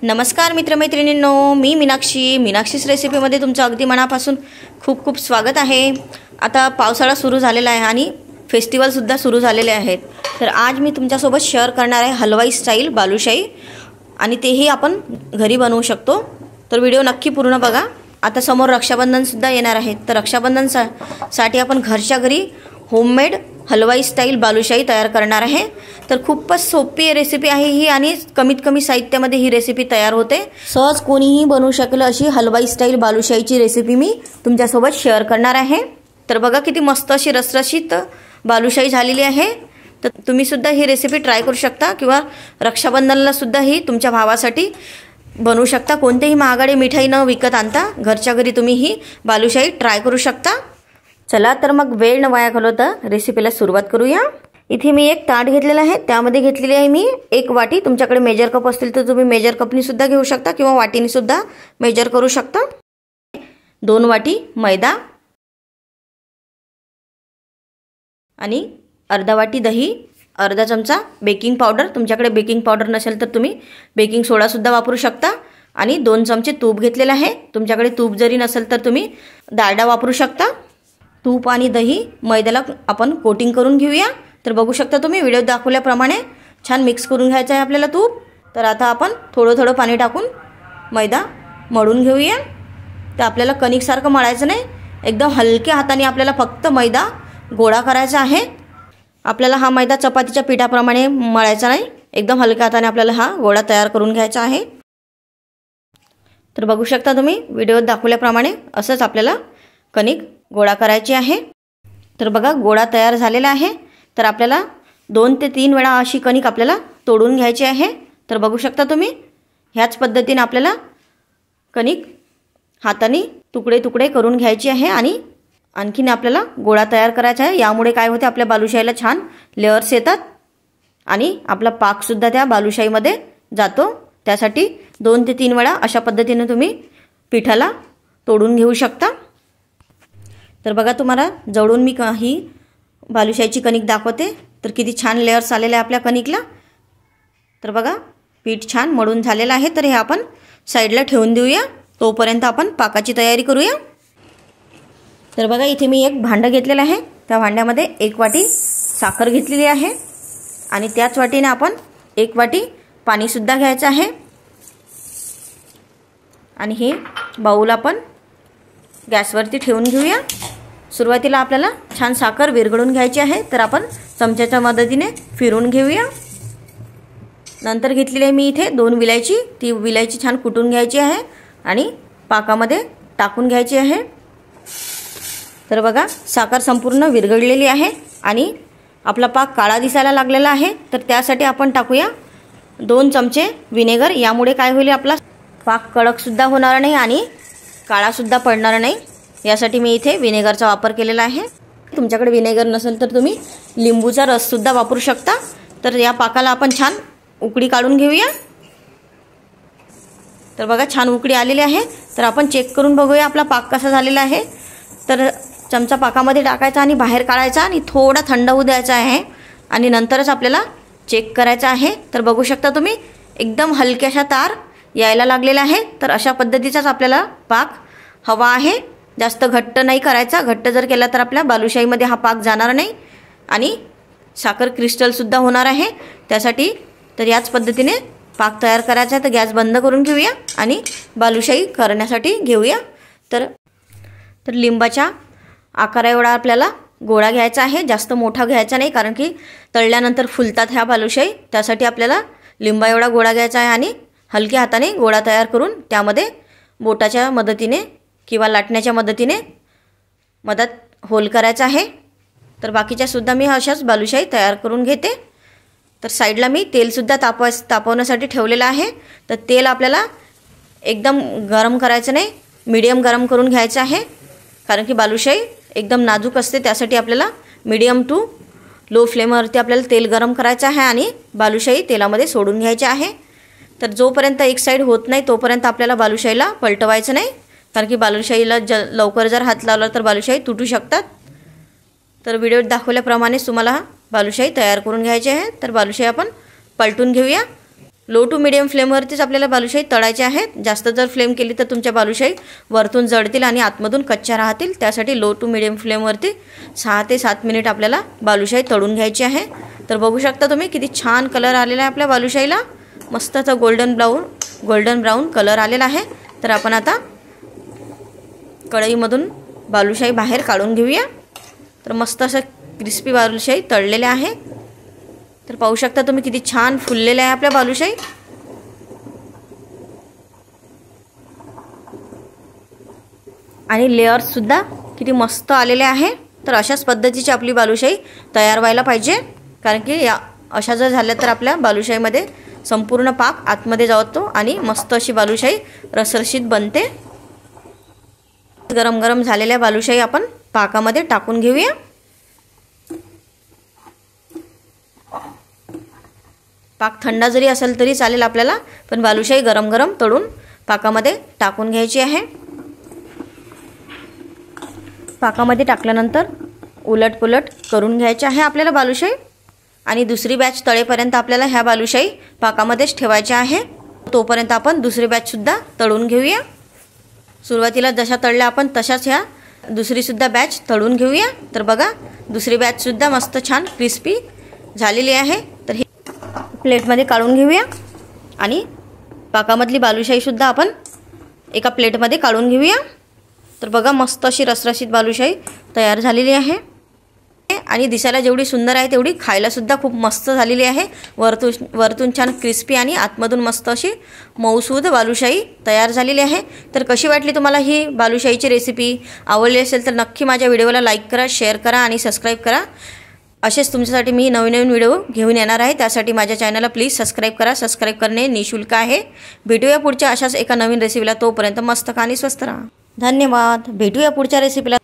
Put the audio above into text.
नमस्कार मित्रमैत्रिणींनो, मी मीनाक्षीस रेसिपीमध्ये तुमचं अगदी मनापासून खूप खूप स्वागत आहे। आता पावसाळा सुरू झालेला आहे आणि फेस्टिवलसुद्धा सुरू झालेले आहेत। तर आज मी तुमच्यासोबत शेअर करणार आहे हलवाई स्टाईल बालुशाही, आणि तेही आपण घरी बनवू शकतो। तर व्हिडिओ नक्की पूर्ण बघा। आता समोर रक्षाबंधनसुद्धा येणार आहे, तर रक्षाबंधनसाठी आपण घरच्या घरी होममेड हलवाई स्टाईल बालुशाही तयार करणार आहे। तर खूपच सोपी रेसिपी आहे ही, आणि कमीत कमी साहित्यामध्ये ही रेसिपी तयार होते। सहज कोणीही बनवू शकेल अशी हलवाई स्टाईल बालुशाहीची रेसिपी मी तुमच्यासोबत शेअर करणार आहे। तर बघा किती मस्त अशी रसरशीत बालुशाही झालेली आहे। तर तुम्ही सुद्धा ही रेसिपी ट्राय करू शकता, किंवा रक्षाबंधनला सुद्धा ही तुमच्या भावासाठी बनवू शकता। कोणतेही महागडे मिठाई न विकत आणता घरच्या घरी तुम्ही ही बालुशाही ट्राय करू शकता। चला तर मग वेळ न वाया घालवता रेसिपीला सुरुवात करूया। इथे मी एक ताट घेतलेला आहे, त्यामध्ये घेतलेली आहे मी एक वाटी। तुमच्याकडे मेजर कप असतील तर तुम्ही मेजर कपनी सुद्धा घेऊ शकता, किंवा वाटीने सुद्धा मेजर करू शकता। 2 वाटी मैदा आणि अर्धा वाटी दही, अर्धा चमचा बेकिंग पावडर। तुमच्याकडे बेकिंग पावडर नसेल तर तुम्ही बेकिंग सोडा सुद्धा वापरू शकता, आणि 2 चमचे तूप घेतलेले आहे। तुमच्याकडे तूप जरी नसेल तर तुम्ही डालडा वापरू शकता। तूप आणि दही मैद्याला आपण कोटिंग करून घेऊया। तर बघू शकता तुम्ही व्हिडिओ दाखवल्याप्रमाणे छान मिक्स करून घ्यायचं आहे आपल्याला तूप। तर आता आपण थोडं थोडं पाणी टाकून मैदा मळून घेऊया। तर आपल्याला कणिकसारखं मळायचं नाही, एकदम हलक्या हाताने आपल्याला फक्त मैदा गोळा करायचा आहे। आपल्याला हा मैदा चपातीच्या पिठाप्रमाणे मळायचा नाही, एकदम हलक्या हाताने आपल्याला हा गोळा तयार करून घ्यायचा आहे। तर बघू शकता तुम्ही व्हिडिओत दाखवल्याप्रमाणे असंच आपल्याला कणिक गोळा करायची आहे। तर बघा गोळा तयार झालेला आहे। तर आपल्याला 2 ते 3 वेळा अशी कणिक आपल्याला तोडून घ्यायची आहे। तर बघू शकता तुम्ही ह्याच पद्धतीने आपल्याला कणिक हाताने तुकडे तुकडे करून घ्यायची आहे, आणि आणखीन आपल्याला गोळा तयार करायचा आहे। यामुळे काय होते, आपल्या बालुशाहीला छान लेअर्स येतात आणि आपला पाकसुद्धा त्या बालुशाहीमध्ये जातो। त्यासाठी 2 ते 3 वेळा अशा पद्धतीने तुम्ही पिठाला तोडून घेऊ शकता। तर बघा तुम्हाला जवळून मी ही बालुशाहीची कणिक दाखवते। तर किती छान लेअर्स आलेले आहे आपल्या कणिकला। तर बघा पीठ छान मळून झालेलं आहे। तर हे आपण साईडला ठेवून देऊया, तोपर्यंत आपण पाकाची तयारी करूया। तर बघा इथे मी एक भांडं घेतलेलं आहे, त्या भांड्यामध्ये 1 वाटी साखर घेतलेली आहे, आणि त्याच वाटीने आपण 1 वाटी पाणीसुद्धा घ्यायचं आहे। आणि हे बाऊल आपण गॅसवरती ठेवून घेऊया। सुरुवातीला आपल्याला छान साखर विरघळून घ्यायची आहे, तर आपण चमच्याच्या मदतीने फिरून घेऊया। नंतर घेतलेली आहे मी इथे 2 विलायची, ती विलायची छान कुटून घ्यायची आहे आणि पाकामध्ये टाकून घ्यायची आहे। तर बघा साखर संपूर्ण विरघळलेली आहे आणि आपला पाक काळा दिसायला लागलेला आहे। तर त्यासाठी आपण टाकूया 2 चमचे विनेगर। यामुळे काय होईल, आपला पाक कडकसुद्धा होणार नाही आणि काळासुद्धा पडणार नाही। यासाठी मी इथे विनेगरचा वापर केलेला आहे। तुमच्याकडे विनेगर नसेल तर तुम्ही लिंबूचा रससुद्धा वापरू शकता। तर या पाकाला आपण छान उकळी काढून घेऊया। तर बघा छान उकळी आलेली आहे। तर आपण चेक करून बघूया आपला पाक कसा झालेला आहे। तर चमचा पाकामध्ये टाकायचा आणि बाहेर काढायचा आणि थोडा थंड होऊ द्यायचा आहे, आणि नंतरच आपल्याला चेक करायचा आहे। तर बघू शकता तुम्ही एकदम हलक्याशा तार यायला लागलेला आहे। तर अशा पद्धतीचाच आपल्याला पाक हवा आहे, जास्त घट्ट नाही करायचा। घट्ट जर केला तर आपल्या बालुशाहीमध्ये हा पाक जाणार नाही आणि साखर क्रिस्टलसुद्धा होणार आहे। त्यासाठी तर याच पद्धतीने पाक तयार करायचा आहे। तर गॅस बंद करून घेऊया आणि बालुशाही करण्यासाठी घेऊया। तर लिंबाच्या आकारा एवढा आपल्याला गोळा घ्यायचा आहे, जास्त मोठा घ्यायचा नाही, कारण की तळल्यानंतर फुलतात ह्या बालुशाही। त्यासाठी आपल्याला लिंबा एवढा गोळा घ्यायचा आहे, आणि हलक्या हाताने गोळा तयार करून त्यामध्ये बोटाच्या मदतीने किंवा लाटण्याच्या मदतीने मधात होल करायचा आहे। तर बाकीच्यासुद्धा मी अशाच बालुशाही तयार करून घेते। तर साईडला मी तेलसुद्धा तापवण्यासाठी ठेवलेलं आहे। तर तेल आपल्याला एकदम गरम करायचं नाही, मीडियम गरम करून घ्यायचं आहे, कारण की बालुशाही एकदम नाजूक असते। त्यासाठी आपल्याला मीडियम टू लो फ्लेमवरती आपल्याला तेल गरम करायचं आहे आणि बालुशाही तेलामध्ये सोडून घ्यायची आहे। तर जोपर्यंत एक साईड होत नाही तोपर्यंत आपल्याला बालुशाहीला पलटवायचं नाही, कारण की बालुशाहीला लवकर जर हात लावला तर बालुशाही तुटू शकतात। तर व्हिडिओत दाखवल्याप्रमाणेच तुम्हाला बालुशाही तयार करून घ्यायची आहे। तर बालुशाही आपण पलटून घेऊया। लो टू मिडियम फ्लेमवरतीच आपल्याला बालुशाही तळायचे आहेत. जास्त जर फ्लेम केली तर तुमच्या बालुशाही वरतून जळतील आणि आतमधून कच्च्या राहतील. त्यासाठी लो टू मिडियम फ्लेमवरती 6 ते 7 मिनिट आपल्याला बालुशाही तळून घ्यायची आहे. तर बघू शकता तुम्ही किती छान कलर आलेला आहे आपल्या बालुशाहीला. मस्त असा गोल्डन ब्राऊन कलर आलेला आहे. तर आपण आता कढईमधून बालुशाही बाहेर काढून घेऊया. तर मस्त असं क्रिस्पी बालुशाही तळलेले आहे. तर पाहू शकता तुम्ही किती छान फुललेले आहे आपल्या बालुशाही. आणि लेयर्स सुद्धा किती मस्त आलेले आहे. तर अशाच पद्धतीची आपली बालुशाही तयार व्हायला पाहिजे. कारण की या अशा जर झाल्या तर आपल्या बालुशाहीमध्ये संपूर्ण पाक आतमध्ये जातो आणि मस्त अशी बालुशाही रसरशीत बनते. गरम गरम झालेल्या बालुशाही आपण पाकामध्ये टाकून घेऊया. पाक थंड जरी असेल तरी चालेल आपल्याला, पण बालुशाही गरम गरम तळून पाकामध्ये टाकून घ्यायची आहे. पाकामध्ये टाकल्यानंतर उलटपुलट करून घ्यायचे आहे आपल्याला बालुशाही. आणि दुसरी बॅच तळेपर्यंत आपल्याला ह्या बालुशाही पाकामध्येच ठेवायच्या आहे. तोपर्यंत आपण दुसरी बॅचसुद्धा तळून घेऊया. सुरुवातीला जशा तळल्या आपण तशाच ह्या दुसरीसुद्धा बॅच तळून घेऊया. तर बघा दुसरी बॅचसुद्धा मस्त छान क्रिस्पी झालेली आहे. तर ही प्लेटमध्ये काढून घेऊया. आणि पाकामधली बालुशाहीसुद्धा आपण एका प्लेटमध्ये काढून घेऊया. तर बघा मस्त अशी रसरशीत बालुशाही तयार झालेली आहे. आणि दिसायला जेवढी सुंदर आहे तेवढी खायलासुद्धा खूप मस्त झालेली आहे. वरतून छान क्रिस्पी आणि आतमधून मस्त अशी मऊसूद बालुशाही तयार झालेली आहे. तर कशी वाटली तुम्हाला ही बालुशाहीची रेसिपी? आवडली असेल तर नक्की माझ्या व्हिडिओला लाईक करा, शेअर करा आणि सबस्क्राईब करा. असेच तुमच्यासाठी मी नवीन व्हिडिओ घेऊन येणार आहे. त्यासाठी माझ्या चॅनलला प्लीज सबस्क्राईब करा. सबस्क्राईब करणे निःशुल्क आहे. भेटूया पुढच्या अशाच एका नवीन रेसिपीला. तोपर्यंत मस्त खा आणि स्वस्त राहा. धन्यवाद. भेटूया पुढच्या रेसिपीला.